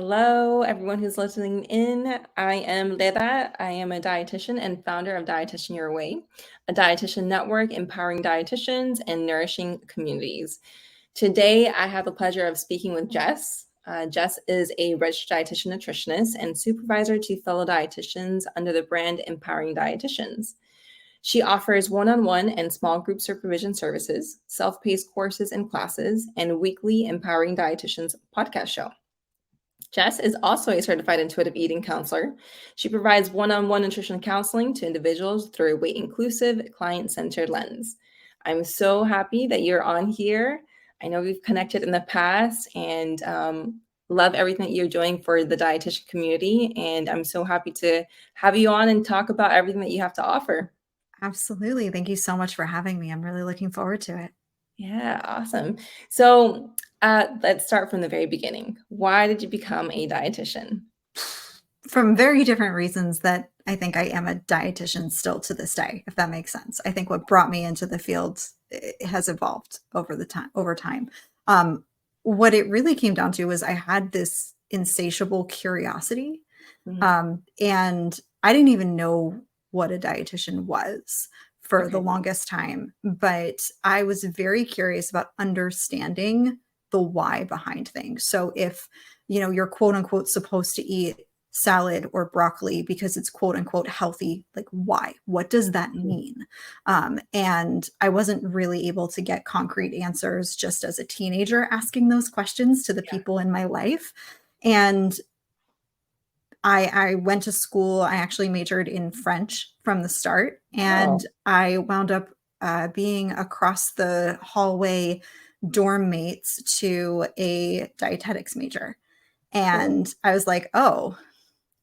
Hello, everyone who's listening in. I am Leda. I am a dietitian and founder of Dietitian Your Way, a dietitian network empowering dietitians and nourishing communities. Today, I have the pleasure of speaking with Jess. Jess is a registered dietitian nutritionist and supervisor to fellow dietitians under the brand Empowering Dietitians. She offers one-on-one and small group supervision services, self-paced courses and classes, and weekly Empowering Dietitians podcast show. Jess is also a certified intuitive eating counselor. She provides one-on-one nutrition counseling to individuals through a weight-inclusive, client-centered lens. I'm so happy that you're on here. I know we've connected in the past and love everything that you're doing for the dietitian community. And I'm so happy to have you on and talk about everything that you have to offer. Absolutely. Thank you so much for having me. I'm really looking forward to it. Yeah, awesome. So let's start from the very beginning. Why did you become a dietitian? From very different reasons that I think I am a dietitian still to this day, if that makes sense. I think what brought me into the field has evolved over time. What it really came down to was I had this insatiable curiosity, and I didn't even know what a dietitian was for the longest time, but I was very curious about understanding the why behind things. So if, you're quote unquote supposed to eat salad or broccoli because it's quote unquote healthy, like why? What does that mean? And I wasn't really able to get concrete answers just as a teenager asking those questions to the people in my life. And I went to school. I actually majored in French from the start, and I wound up being across the hallway dorm mates to a dietetics major. And I was like, oh,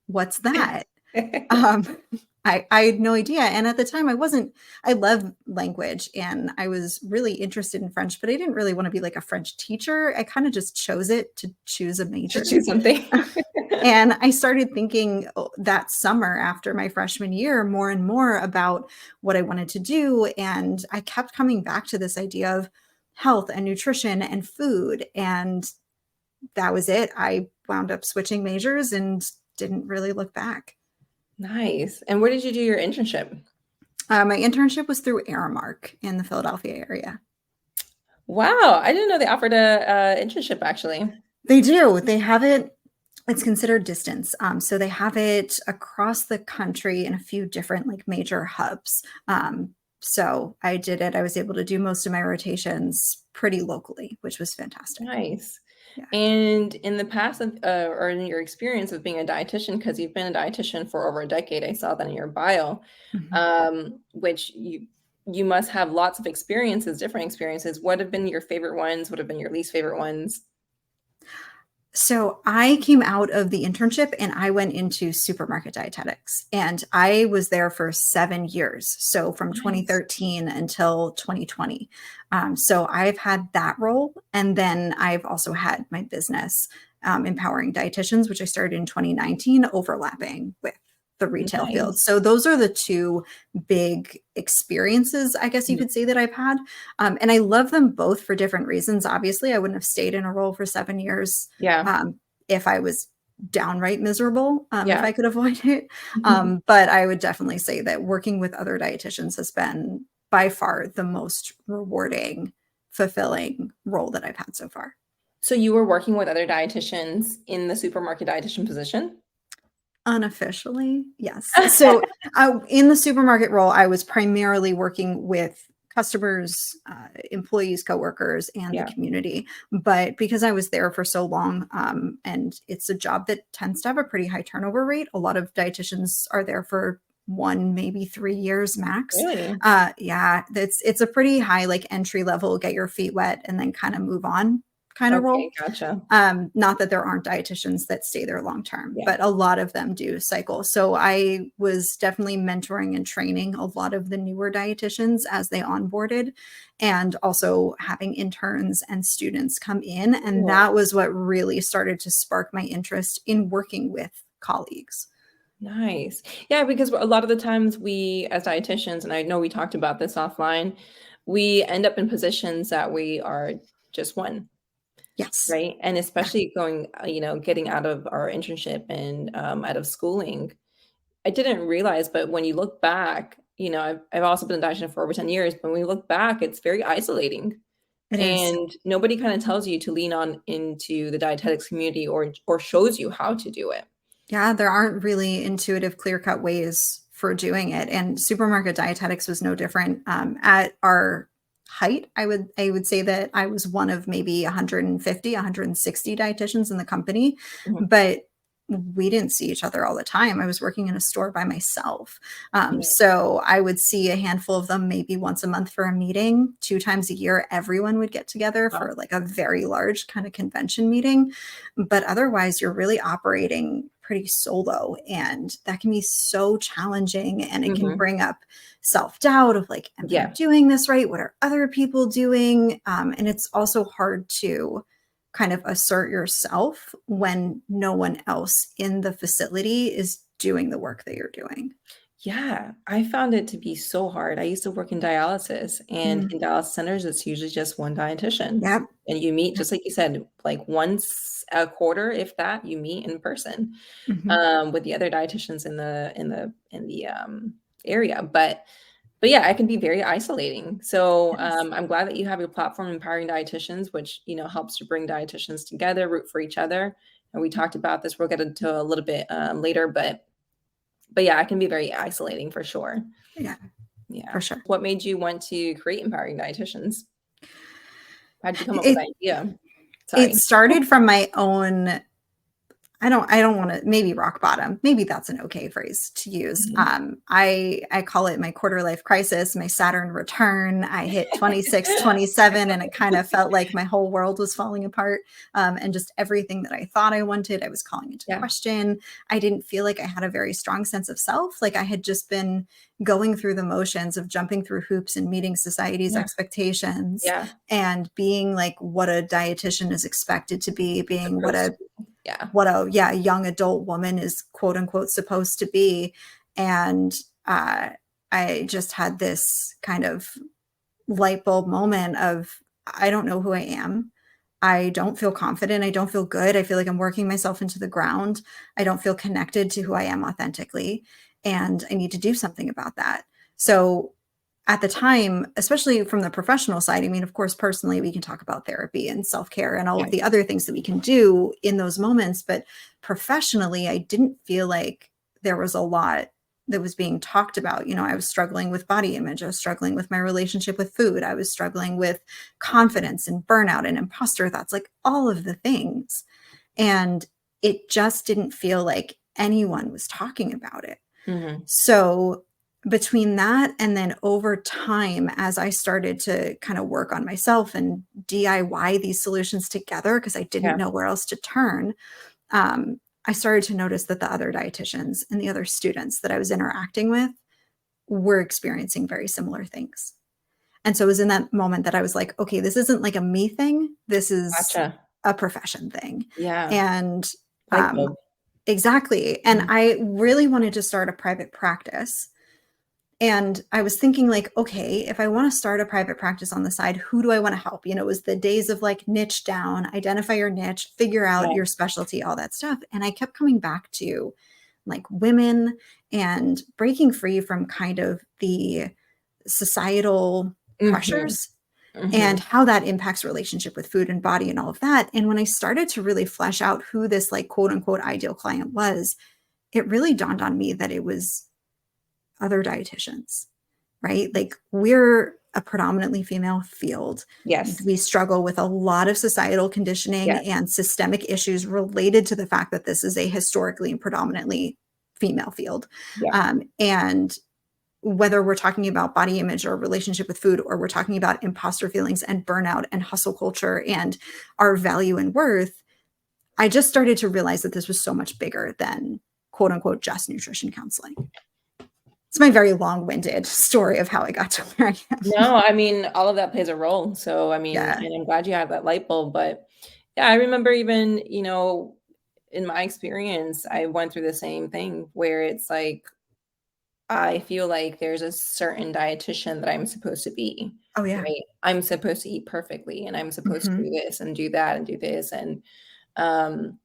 what's that? I had no idea. And at the time I love language and I was really interested in French, but I didn't really want to be like a French teacher. I kind of just chose it to choose a major. To choose something. And I started thinking that summer after my freshman year more and more about what I wanted to do. And I kept coming back to this idea of health and nutrition and food. And that was it. I wound up switching majors and didn't really look back. Nice. And where did you do your internship? My internship was through Aramark in the Philadelphia area. Wow. I didn't know they offered a internship actually. They do. They have it. It's considered distance. So they have it across the country in a few different like major hubs. So I did it. I was able to do most of my rotations pretty locally, which was fantastic. Nice. Yeah. And in the past or in your experience of being a dietitian, because you've been a dietitian for over a decade, I saw that in your bio, which you must have lots of experiences, different experiences. What have been your favorite ones? What have been your least favorite ones? So I came out of the internship and I went into supermarket dietetics, and I was there for 7 years. So from 2013 until 2020. So I've had that role. And then I've also had my business, Empowering Dietitians, which I started in 2019, overlapping with the retail field. So those are the two big experiences, I guess you could say, that I've had. And I love them both for different reasons. Obviously, I wouldn't have stayed in a role for 7 years if I was downright miserable, if I could avoid it. But I would definitely say that working with other dietitians has been by far the most rewarding, fulfilling role that I've had so far. So you were working with other dietitians in the supermarket dietitian position? Unofficially, yes. So in the supermarket role, I was primarily working with customers, employees, coworkers, and the community. But because I was there for so long, and it's a job that tends to have a pretty high turnover rate, a lot of dietitians are there for 1, maybe 3 years max. Really? Yeah, it's a pretty high like entry level, get your feet wet and then kind of move on kind of role. Gotcha. Not that there aren't dietitians that stay there long term, but a lot of them do cycle. So I was definitely mentoring and training a lot of the newer dietitians as they onboarded, and also having interns and students come in. And that was what really started to spark my interest in working with colleagues. Nice. Yeah, because a lot of the times we as dietitians, and I know we talked about this offline, we end up in positions that we are just one. Yes. right? And Yeah, especially going, getting out of our internship and out of schooling, I didn't realize, but when you look back, I've also been a dietitian for over 10 years, but when you look back, it's very isolating. it is. And nobody kind of tells you to lean on into the dietetics community or shows you how to do it. Yeah, there aren't really intuitive, clear-cut ways for doing it, and supermarket dietetics was no different. At our height, I would say that I was one of maybe 150, 160 dietitians in the company, Mhm. but we didn't see each other all the time. I was working in a store by myself. Yeah. So I would see a handful of them maybe once a month for a meeting. 2 times a year, everyone would get together Wow. for like a very large kind of convention meeting. But otherwise, you're really operating pretty solo, and that can be so challenging, and it can Mhm. bring up self-doubt of like, am I Yeah. doing this right? What are other people doing? And it's also hard to kind of assert yourself when no one else in the facility is doing the work that you're doing. Yeah, I found it to be so hard. I used to work in dialysis, and Mm, in dialysis centers, it's usually just one dietitian. yep. And you meet, Yep. just like you said, like once a quarter, if that, you meet in person Mhm. with the other dietitians in the area. But yeah, it can be very isolating. So Yes. I'm glad that you have your platform, Empowering Dietitians, which helps to bring dietitians together, root for each other. And we talked about this. We'll get into a little bit later, but yeah, it can be very isolating for sure. Yeah, Yeah. for sure. What made you want to create Empowering Dietitians? How did you come up with It the idea? it Sorry. started from my own. I don't want to, maybe rock bottom. Maybe that's an okay phrase to use. Mhm. I call it my quarter life crisis, my Saturn return. I hit 26, 27, and it kind of felt like my whole world was falling apart. And just everything that I thought I wanted, I was calling into Yeah. question. I didn't feel like I had a very strong sense of self. Like I had just been going through the motions of jumping through hoops and meeting society's Yeah. expectations Yeah. and being like what a dietitian is expected to be, being what Supposed a to be. Yeah. young adult woman is quote unquote supposed to be. And uh, I just had this kind of light bulb moment of, I don't know who I am. I don't feel confident. I don't feel good. I feel like I'm working myself into the ground. I don't feel connected to who I am authentically. And I need to do something about that. So at the time, especially from the professional side, I mean, of course, personally, we can talk about therapy and self care and all Yeah. of the other things that we can do in those moments. But professionally, I didn't feel like there was a lot that was being talked about. I was struggling with body image. I was struggling with my relationship with food. I was struggling with confidence and burnout and imposter thoughts, like all of the things. And it just didn't feel like anyone was talking about it. Hmm. So between that and then over time, as I started to kind of work on myself and DIY these solutions together, because I didn't Yeah. know where else to turn, I started to notice that the other dietitians and the other students that I was interacting with were experiencing very similar things. And so it was in that moment that I was like, okay, this isn't like a me thing. This is Gotcha. a profession thing. Yeah. And Light bulb. exactly. And Mhm. I really wanted to start a private practice. And I was thinking, like, okay, if I want to start a private practice on the side, who do I want to help? It was the days of like niche down, identify your niche, figure out Yeah. your specialty, all that stuff. And I kept coming back to like women and breaking free from kind of the societal Hmm. pressures and Hmm. how that impacts relationship with food and body and all of that. And when I started to really flesh out who this like quote unquote ideal client was, it really dawned on me that it was other dietitians, right? Like we're a predominantly female field. Yes. We struggle with a lot of societal conditioning Yes. and systemic issues related to the fact that this is a historically and predominantly female field. Yeah. And whether we're talking about body image or relationship with food, or we're talking about imposter feelings and burnout and hustle culture and our value and worth, I just started to realize that this was so much bigger than quote unquote just nutrition counseling. It's my very long-winded story of how I got to where I am. No, I mean, all of that plays a role. So, I mean, Yeah. and I'm glad you have that light bulb. But yeah, I remember even, in my experience, I went through the same thing where it's like, I feel like there's a certain dietitian that I'm supposed to be, Oh, yeah. right? I'm supposed to eat perfectly, and I'm supposed to do Mhm. this and do that and do this, um,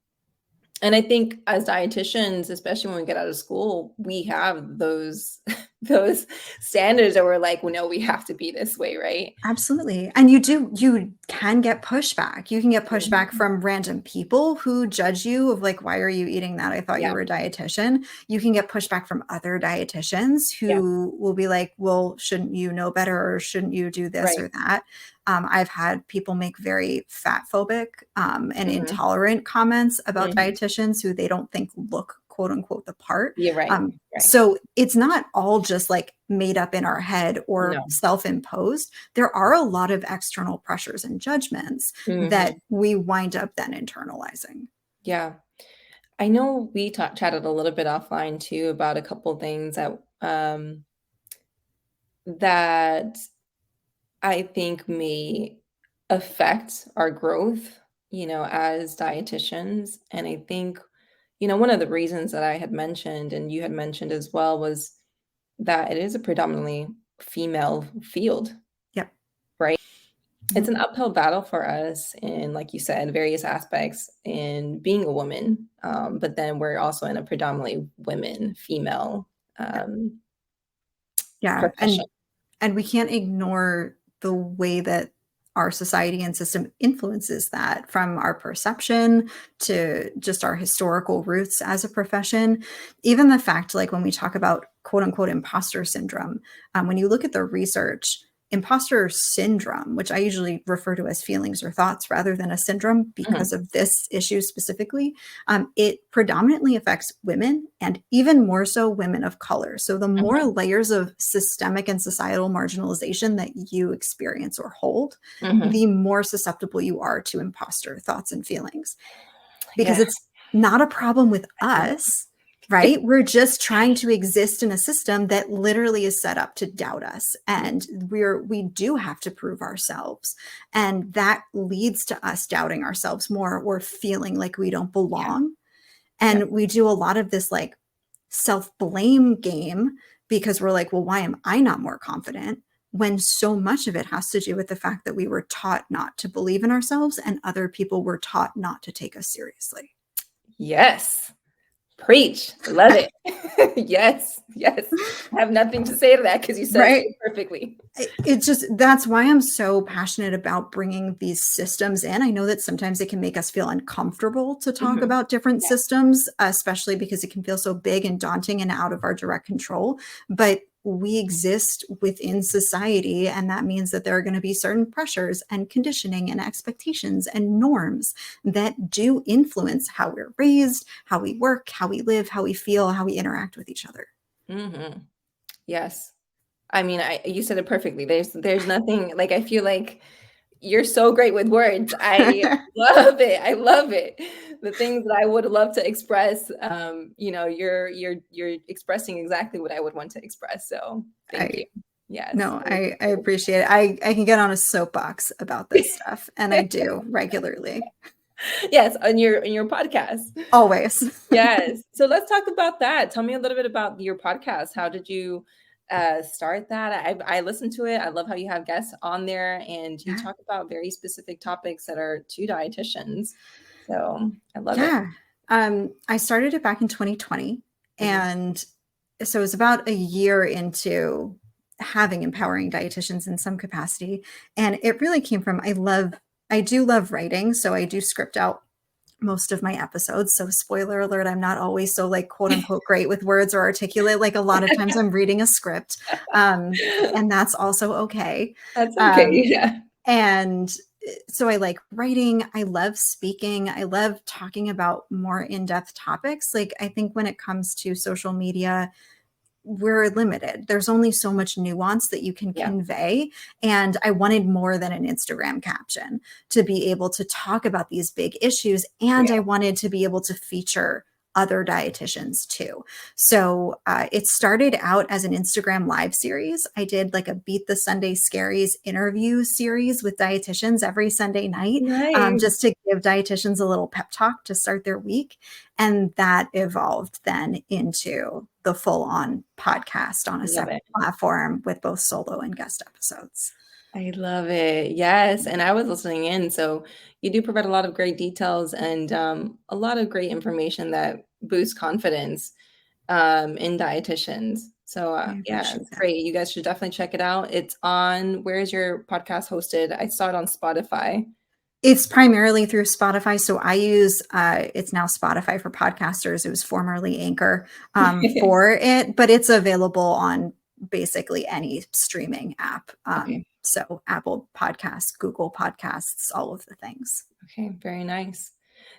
and I think as dietitians, especially when we get out of school, we have those those standards that we're like, "Well, no, we have to be this way," right? Absolutely. And you can get pushback. You can get pushback Mhm. from random people who judge you of like, why are you eating that? I thought you Yeah, were a dietitian. You can get pushback from other dietitians yeah, who will be like, well, shouldn't you know better or shouldn't you do this right. or that? I've had people make very fat phobic and Mhm, intolerant comments about mhm. dietitians who they don't think look quote unquote the part. You're right, right. So it's not all just like made up in our head or No. self-imposed. There are a lot of external pressures and judgments that Mhm. we wind up then internalizing. Yeah. I know we chatted a little bit offline too about a couple things that I think may affect our growth, as dietitians. And I think, one of the reasons that I had mentioned and you had mentioned as well was that it is a predominantly female field, Yep. right? It's Yep. an uphill battle for us in, like you said, various aspects in being a woman. But then we're also in a predominantly women, female Yep. um, Yeah. profession. And we can't ignore the way that our society and system influences that, from our perception to just our historical roots as a profession. Even the fact, like when we talk about quote unquote imposter syndrome, when you look at the research, imposter syndrome, which I usually refer to as feelings or thoughts rather than a syndrome because Mhm, of this issue specifically, it predominantly affects women and even more so women of color. So the more mhm, layers of systemic and societal marginalization that you experience or hold, mhm. the more susceptible you are to imposter thoughts and feelings, because Yeah, it's not a problem with I feel us, right? We're just trying to exist in a system that literally is set up to doubt us. it. And we do have to prove ourselves. And that leads to us doubting ourselves more or feeling like we don't Yeah, belong. yeah, And we do a lot of this like self-blame game because we're like, well, why am I not more confident? When so much of it has to do with the fact that we were taught not to believe in ourselves and other people were taught not to take us seriously. yes. Preach. Love it. Yes, yes. I have nothing to say to that because you said it Right. so perfectly. It just, that's why I'm so passionate about bringing these systems in. I know that sometimes it can make us feel uncomfortable to talk Mhm. about different Yeah, systems, especially because it can feel so big and daunting and out of our direct control. But we exist within society, and that means that there are going to be certain pressures and conditioning and expectations and norms that do influence how we're raised, how we work, how we live, how we feel, how we interact with each other. mhm. Yes. I mean, I you said it perfectly. There's nothing like, I feel like you're so great with words. I love it. I love it. The things that I would love to express, you're expressing exactly what I would want to express. So thank you. I Yes. No, I appreciate it. I can get on a soapbox about this stuff, and I do regularly, Yes, on your podcast. always. Yes. So let's talk about that. Tell me a little bit about your podcast. How did you start that? I listened to it. I love how you have guests on there and you Yeah. talk about very specific topics that are to dietitians. So I love it. Yeah. I started it back in 2020, Mhm. and so it was about a year into having empowering dietitians in some capacity, and it really came from I do love writing, so I do script out most of my episodes. So spoiler alert, I'm not always so like quote unquote great with words or articulate. Like a lot of times I'm reading a script. And that's also okay. That's okay. Um, Yeah. and so I like writing. I love speaking. I love talking about more in-depth topics. Like I think when it comes to social media, we're limited. There's only so much nuance that you can Yeah. convey. And I wanted more than an Instagram caption to be able to talk about these big issues. And Yeah. I wanted to be able to feature other dietitians too. So it started out as an Instagram live series. I did like a Beat the Sunday Scaries interview series with dietitians every Sunday night, Nice. just to give dietitians a little pep talk to start their week. And that evolved then into the full-on podcast on a Love separate it. platform with both solo and guest episodes. I love it. Yes, and I was listening in, so you do provide a lot of great details and a lot of great information that boosts confidence in dietitians. So I yeah, appreciate it's that. great. You guys should definitely check it out. It's on, where is your podcast hosted? I saw it on Spotify. It's primarily through Spotify. So I use it's now Spotify for podcasters. It was formerly Anchor for it, but it's available on basically any streaming app. Okay. So Apple Podcasts, Google Podcasts, all of the things. Okay, very nice.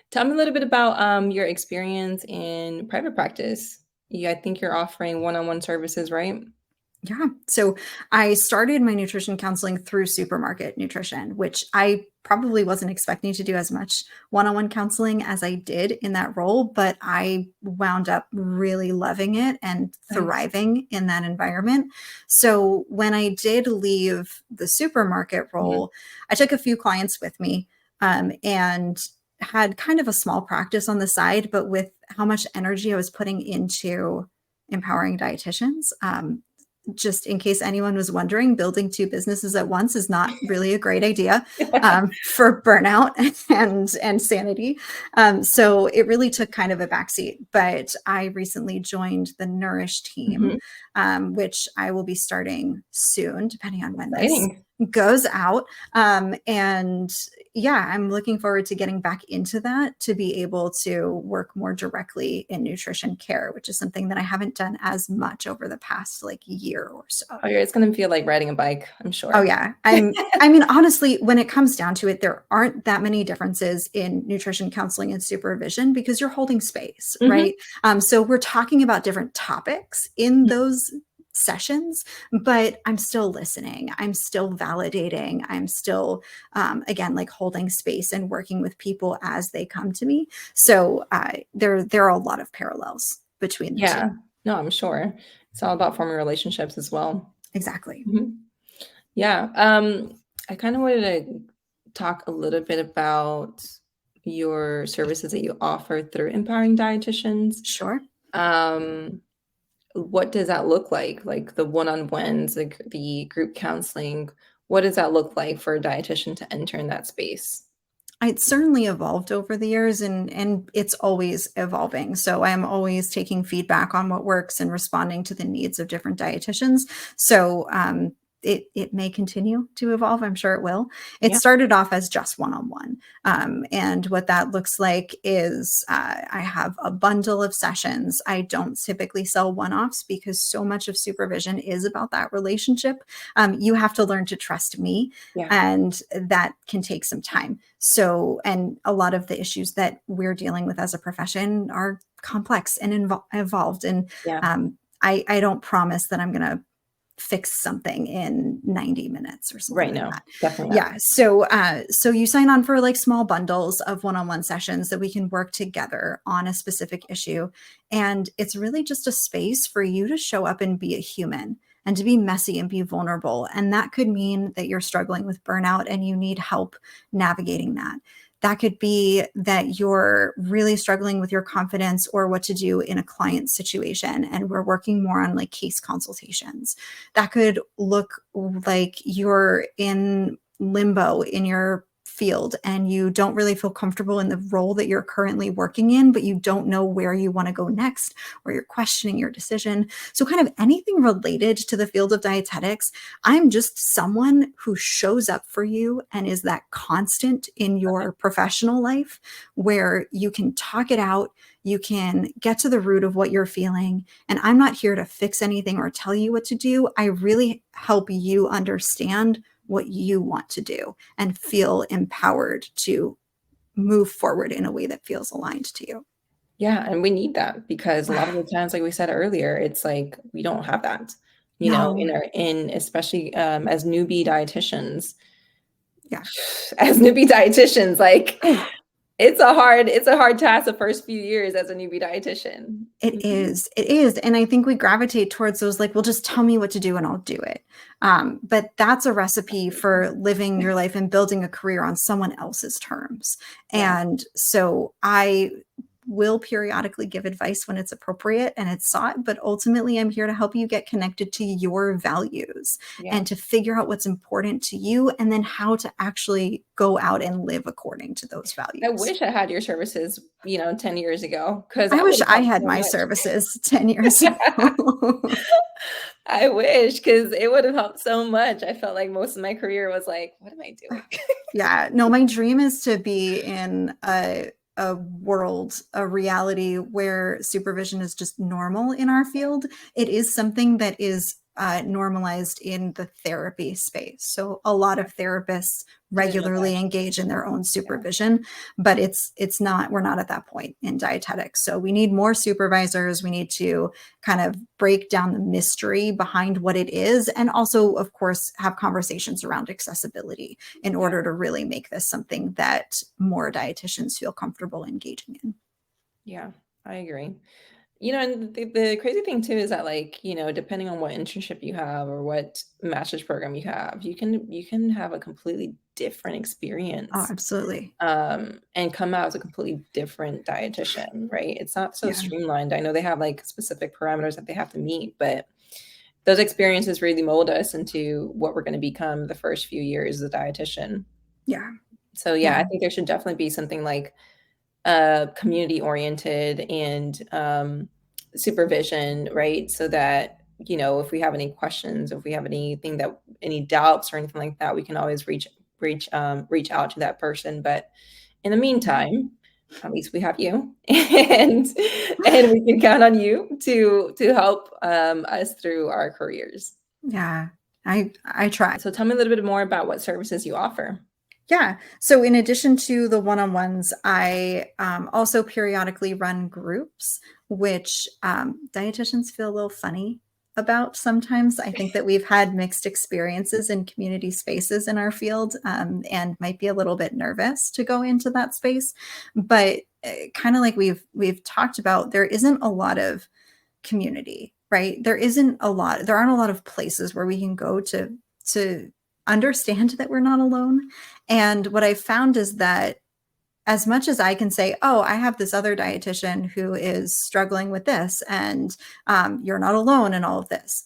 Tell me a little bit about your experience in private practice. Yeah, I think you're offering one-on-one services, right? Yeah. So I started my nutrition counseling through supermarket nutrition, which I probably wasn't expecting to do as much one-on-one counseling as I did in that role, but I wound up really loving it and Nice. thriving in that environment. So when I did leave the supermarket Mhm. role, I took a few clients with me and had kind of a small practice on the side, but with how much energy I was putting into empowering dietitians. Just in case anyone was wondering, building two businesses at once is not really a great idea for burnout and sanity. So it really took kind of a backseat. But I recently joined the Nourish team, Mhm. which I will be starting soon, depending on when this Exciting. goes out. And yeah, I'm looking forward to getting back into that to be able to work more directly in nutrition care, which is something that I haven't done as much over the past like year or so. Oh, yeah, it's gonna feel like riding a bike, I'm Oh sure. yeah. I mean, honestly, when it comes down to it, there aren't that many differences in nutrition counseling and supervision because you're holding space, Mhm. right? So we're talking about different topics in those sessions, but I'm still listening. I'm still validating. I'm still, again, like holding space and working with people as they come to me. So there are a lot of parallels between the two. Yeah. No, I'm sure. It's all about forming relationships as well. Exactly. Mhm. Yeah. I kind of wanted to talk a little bit about your services that you offer through empowering dietitians. Sure. Um, what does that look like? Like the one-on-ones, like the group counseling, what does that look like for a dietitian to enter in that space? It's certainly evolved over the years and it's always evolving. So I'm always taking feedback on what works and responding to the needs of different dietitians. So it may continue to evolve. I'm sure it will. It Yeah. started off as just one-on-one. And what that looks like is I have a bundle of sessions. I don't typically sell one-offs because so much of supervision is about that relationship. You have to learn to trust me, Yeah. and that can take some time. So, and a lot of the issues that we're dealing with as a profession are complex and involved. And Yeah. I don't promise that I'm going to fix something in 90 minutes or something Right. like No, that. definitely not. Yeah. So you sign on for like small bundles of one-on-one sessions that we can work together on a specific issue. And it's really just a space for you to show up and be a human and to be messy and be vulnerable. And that could mean that you're struggling with burnout and you need help navigating that. That could be that you're really struggling with your confidence or what to do in a client situation. And we're working more on like case consultations. That could look like you're in limbo in your field and you don't really feel comfortable in the role that you're currently working in, but you don't know where you want to go next, or you're questioning your decision. So, kind of anything related to the field of dietetics, I'm just someone who shows up for you and is that constant in your professional life where you can talk it out, you can get to the root of what you're feeling. And I'm not here to fix anything or tell you what to do. I really help you understand what you want to do and feel empowered to move forward in a way that feels aligned to you. Yeah, and we need that because a lot of the times, like we said earlier, it's like we don't have that, No. in our in especially as newbie dietitians. Yeah. As newbie dietitians, like it's a hard task the first few years as a newbie dietitian. It Mhm. is. It is. And I think we gravitate towards those like, well, just tell me what to do and I'll do it. But that's a recipe for living your life and building a career on someone else's terms. Yeah. And so I will periodically give advice when it's appropriate and it's sought, but ultimately I'm here to help you get connected to your values and to figure out what's important to you and then how to actually go out and live according to those values. I wish I had your services, 10 years ago, because I that wish would have I helped had so my much. services 10 years ago. I wish, because it would have helped so much. I felt like most of my career was like, what am I doing? Yeah, no, my dream is to be in a world, a reality where supervision is just normal in our field. It is something that is normalized in the therapy space. So a lot of therapists regularly engage in their own supervision, but it's not, we're not at that point in dietetics. So we need more supervisors. We need to kind of break down the mystery behind what it is. And also, of course, have conversations around accessibility in order to really make this something that more dietitians feel comfortable engaging in. Yeah, I agree. And the crazy thing too is that, like, depending on what internship you have or what master's program you have, you can have a completely different Oh, experience, absolutely. and come out as a completely different dietitian, right? It's not so Yeah. streamlined. I know they have like specific parameters that they have to meet, but those experiences really mold us into what we're going to become the first few years as a dietitian. Yeah. So yeah, I think there should definitely be something like community oriented and supervision, right? So that, if we have any questions, if we have any doubts or anything like that, we can always reach out to that person. But in the meantime, at least we have you, and we can count on you to help us through our careers. Yeah. I try. So tell me a little bit more about what services you offer. Yeah. So in addition to the one-on-ones, I also periodically run groups, which dietitians feel a little funny about sometimes. I think that we've had mixed experiences in community spaces in our field, and might be a little bit nervous to go into that space. But kind of like we've talked about, there isn't a lot of community, right? There aren't a lot of places where we can go to understand that we're not alone. And what I found is that as much as I can say, oh, I have this other dietitian who is struggling with this, and you're not alone in all of this,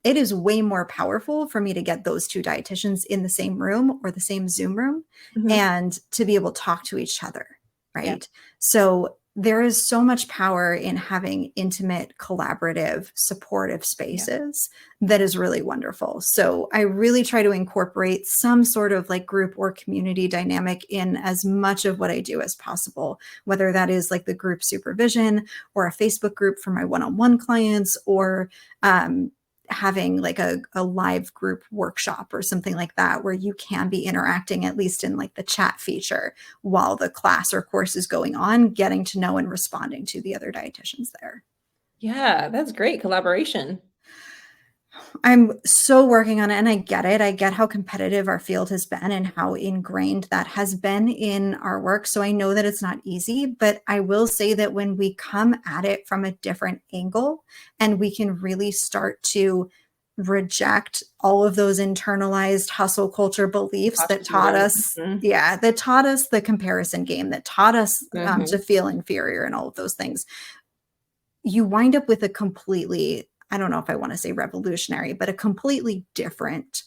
it is way more powerful for me to get those two dietitians in the same room or the same Zoom room Mhm. and to be able to talk to each other, Yeah. right? So there is so much power in having intimate, collaborative, supportive Yeah. spaces that is really wonderful. So I really try to incorporate some sort of like group or community dynamic in as much of what I do as possible, whether that is like the group supervision or a Facebook group for my one-on-one clients, or having like a live group workshop or something like that, where you can be interacting at least in like the chat feature while the class or course is going on, getting to know and responding to the other dietitians there. Yeah, that's great collaboration. I'm so working on it, and I get it. I get how competitive our field has been and how ingrained that has been in our work. So I know that it's not easy, but I will say that when we come at it from a different angle and we can really start to reject all of those internalized hustle culture beliefs that Imposter taught syndrome. us, yeah, that taught us the comparison game, that taught us to Mhm. feel inferior and all of those things, you wind up with a completely, I don't know if I want to say revolutionary, but a completely different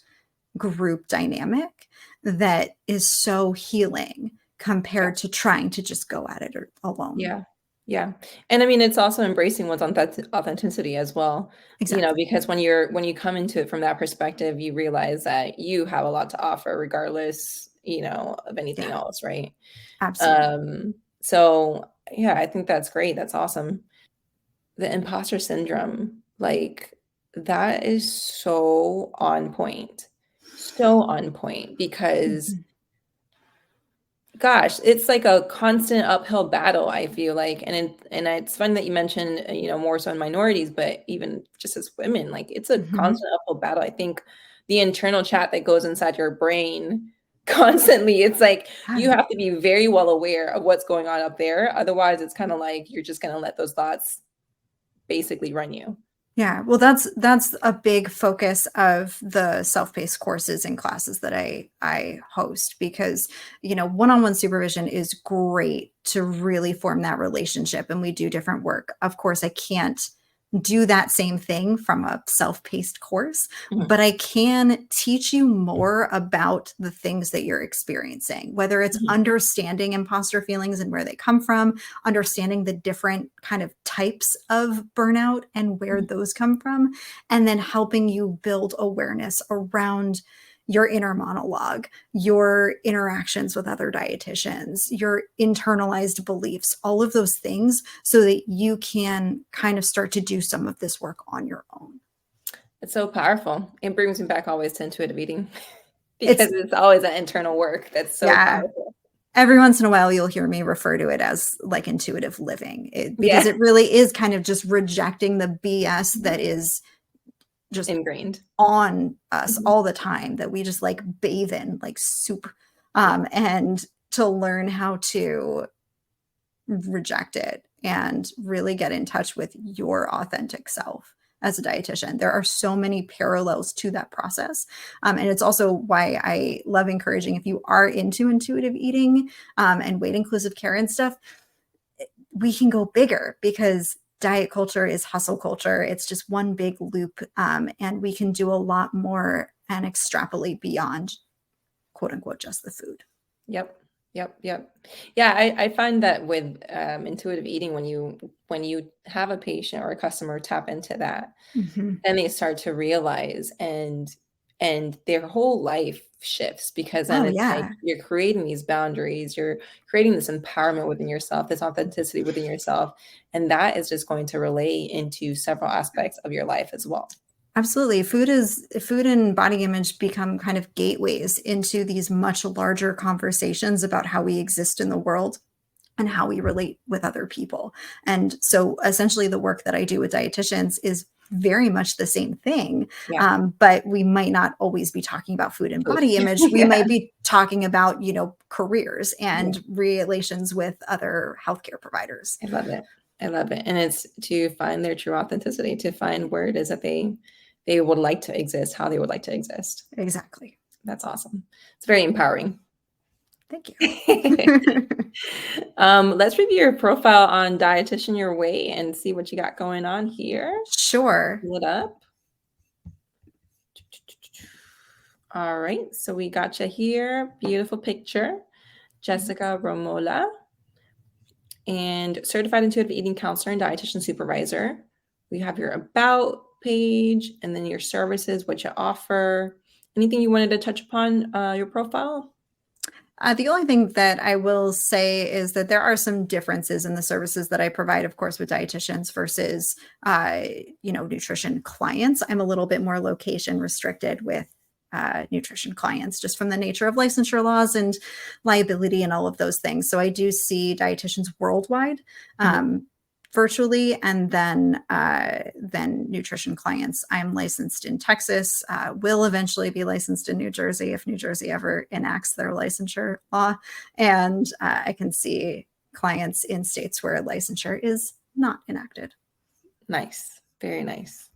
group dynamic that is so healing Yeah. compared to trying to just go at it alone. Yeah. Yeah. And I mean, it's also embracing one's authenticity as well, Exactly. because when you come into it from that perspective, you realize that you have a lot to offer regardless, of anything Yeah, else, right? absolutely. So yeah, I think that's great. That's awesome. The imposter syndrome, like, that is so on point. So on point because Mhm. gosh, it's like a constant uphill battle, I feel like, and it's funny that you mentioned, more so in minorities, but even just as women, like, it's a Mhm. constant uphill battle. I think the internal chat that goes inside your brain constantly, it's like Yeah. you have to be very well aware of what's going on up there. Otherwise, it's kinda like you're just gonna let those thoughts basically run you. Yeah, well, that's a big focus of the self-paced courses and classes that I host, because one-on-one supervision is great to really form that relationship, and we do different work. Of course, I can't do that same thing from a self-paced course, Mhm, but I can teach you more about the things that you're experiencing, whether it's mhm, understanding imposter feelings and where they come from, understanding the different kind of types of burnout and where mhm. those come from, and then helping you build awareness around your inner monologue, your interactions with other dietitians, your internalized beliefs, all of those things, so that you can kind of start to do some of this work on your own. It's so powerful. It brings me back always to intuitive eating because It's, it's always that internal work that's so yeah, powerful. every once in a while you'll hear me refer to it as like intuitive living, because Yeah. it really is kind of just rejecting the BS Mhm. that is just Ingrained. on us Mhm. all the time, that we just like bathe in like soup, Yeah. and to learn how to reject it and really get in touch with your authentic self as a dietitian. There are so many parallels to that process. And it's also why I love encouraging, if you are into intuitive eating, and weight inclusive care and stuff, we can go bigger, because diet culture is hustle culture. It's just one big loop. And we can do a lot more and extrapolate beyond, quote unquote, just the food. Yep. Yep. Yep. Yeah, I find that with intuitive eating, when you have a patient or a customer tap into that, Mm-hmm. then they start to realize and their whole life shifts because then Oh, it's like yeah. you're creating these boundaries, you're creating this empowerment within yourself, this authenticity within yourself, and that is just going to relay into several aspects of your life as well. Absolutely. Food and body image become kind of gateways into these much larger conversations about how we exist in the world and how we relate with other people. And so essentially the work that I do with dietitians is very much the same thing. Yeah. But we might not always be talking about food and Food. body image. We Yeah. might be talking about, careers Yeah. and relations with other healthcare providers. I love it. I love it. And it's to find their true authenticity, to find where it is that they would like to exist, how they would like to exist. Exactly. That's awesome. It's very empowering. Thank you. Let's review your profile on Dietitian Your Way and see what you got going on here. Sure. Pull it up. All right, so we got you here. Beautiful picture. Jessica Romola, and certified intuitive eating counselor and dietitian supervisor. We have your about page and then your services, what you offer. Anything you wanted to touch upon your profile? The only thing that I will say is that there are some differences in the services that I provide, of course, with dietitians versus, nutrition clients. I'm a little bit more location restricted with nutrition clients, just from the nature of licensure laws and liability and all of those things. So I do see dietitians worldwide, Mhm. virtually, and then nutrition clients. I'm licensed in Texas, will eventually be licensed in New Jersey if New Jersey ever enacts their licensure law, and I can see clients in states where licensure is not enacted. Nice, very nice.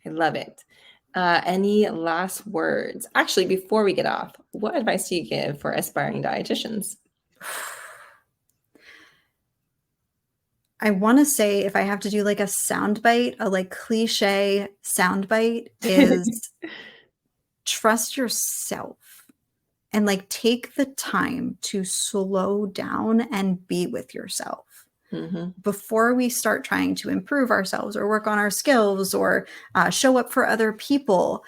I love it. Any last words? Actually, before we get off, what advice do you give for aspiring dietitians? I want to say, if I have to do like a soundbite, a like cliche soundbite, is trust yourself. And like take the time to slow down and be with yourself Hmm. before we start trying to improve ourselves or work on our skills or show up for other people.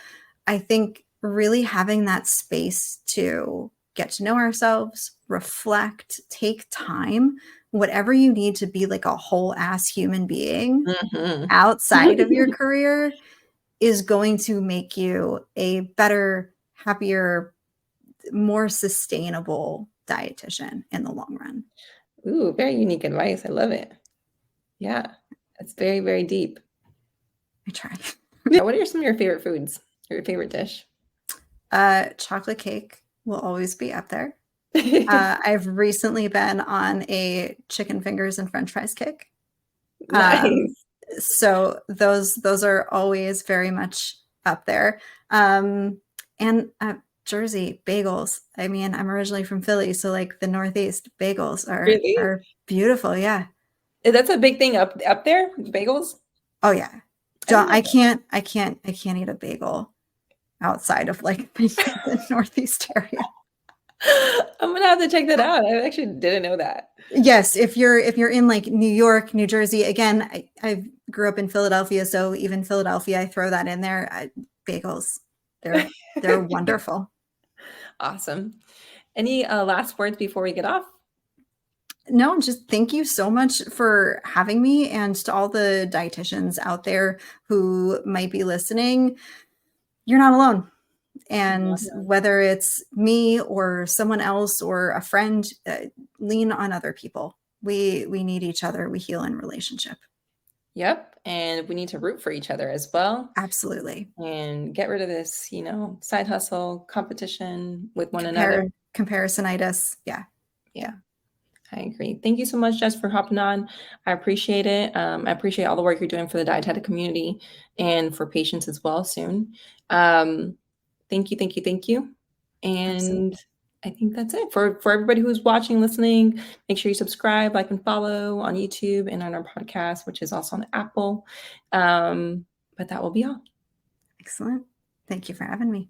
I think really having that space to get to know ourselves, reflect, take time, whatever you need to be like a whole ass human being Hmm. outside of your career, is going to make you a better, happier, more sustainable dietitian in the long run. Ooh, very unique advice. I love it. Yeah, it's very, very deep. I try. What are some of your favorite foods? Or your favorite dish? Chocolate cake will always be up there. I've recently been on a chicken fingers and French fries kick. Um, Nice. So those are always very much up there. And Jersey bagels. I mean, I'm originally from Philly, so like the Northeast bagels Really? are beautiful. Yeah. That's a big thing up there, bagels? Oh yeah. I didn't know I can't eat a bagel outside of like the Northeast area. that. I'm gonna have to check that out. I actually didn't know that. Yes, if you're in like New York, New Jersey, again, I grew up in Philadelphia, so even Philadelphia, I throw that in there. Bagels, they're they're wonderful. Awesome. Any last words before we get off? No, just thank you so much for having me, and to all the dietitians out there who might be listening, you're not alone. And whether it's me or someone else or a friend, lean on other people. We need each other. We heal in relationship. Yep. And we need to root for each other as well Absolutely. and get rid of this, side hustle competition with one another. Comparisonitis. Yeah. Yeah, I agree. Thank you so much, Jess, for hopping on. I appreciate it. I appreciate all the work you're doing for the dietetic community and for patients as well soon. Thank you, thank you, thank you. And Absolutely. I think that's it. For everybody who's watching, listening, make sure you subscribe, like, and follow on YouTube and on our podcast, which is also on Apple. But that will be all. Excellent. Thank you for having me.